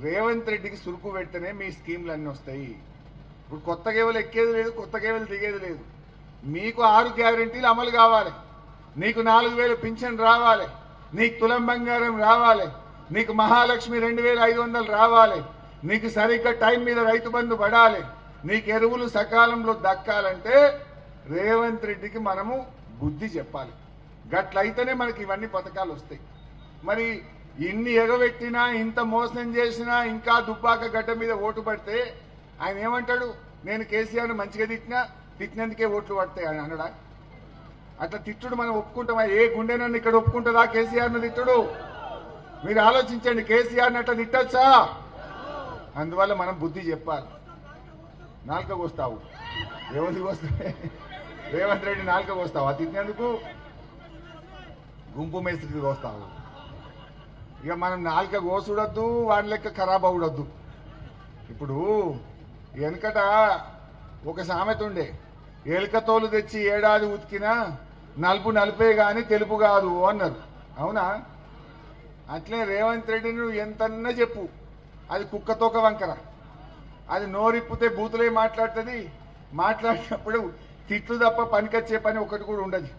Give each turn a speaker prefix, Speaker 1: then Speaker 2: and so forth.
Speaker 1: రేవంత్ రెడ్డికి సురుకు పెడితేనే మీ స్కీమ్లు అన్నీ వస్తాయి. ఇప్పుడు కొత్త గేవలు ఎక్కేది లేదు, కొత్త గేవలు దిగేది లేదు. మీకు 6 గ్యారెంటీలు అమలు కావాలి, నీకు 4000 పింఛన్ రావాలి, నీకు తులం బంగారం రావాలి, నీకు మహాలక్ష్మి 2500 రావాలి, నీకు సరిగ్గా టైం మీద రైతు బంధు పడాలి, నీకు ఎరువులు సకాలంలో దక్కాలంటే రేవంత్ రెడ్డికి మనము బుద్ధి చెప్పాలి. గట్లయితేనే మనకి ఇవన్నీ పథకాలు వస్తాయి. మరి ఇన్ని ఎగబెట్టినా, ఇంత మోసం చేసినా, ఇంకా దుబ్బాక గడ్డ మీద ఓటు పడితే ఆయన ఏమంటాడు? నేను కేసీఆర్ను మంచిగా తిట్టినందుకే ఓట్లు పడతాయి అని అనడా? అట్లా తిట్టుడు మనం ఒప్పుకుంటామా? ఏ గుండె నన్ను ఇక్కడ ఒప్పుకుంటుందా కేసీఆర్ను తిట్టుడు? మీరు ఆలోచించండి, కేసీఆర్ని అట్లా తిట్టచ్చా? అందువల్ల మనం బుద్ధి చెప్పాలి. నాలుకకు వస్తావు, ఎవరికి వస్తే రేవంత్ రెడ్డి నాలుకకు వస్తావా తిట్టినందుకు? గుంపు మేస్త్రికి వస్తావు. ఇక మనం నాలుక కోసుడద్దు, వాడి లెక్క ఖరాబ్ అవుడద్దు. ఇప్పుడు వెనకట ఒక సామెత ఉండే, ఎలుకతోలు తెచ్చి ఏడాది ఉతికినా నలుపు నలిపే గాని తెలుపు కాదు అన్నారు. అవునా? అట్లే రేవంత్ రెడ్డి నువ్వు ఎంతన్నా చెప్పు, అది కుక్కతోక వంకర. అది నోరిప్పితే బూతులే మాట్లాడుతుంది. మాట్లాడినప్పుడు తిట్లు తప్ప పనికొచ్చే పని ఒకటి కూడా ఉండదు.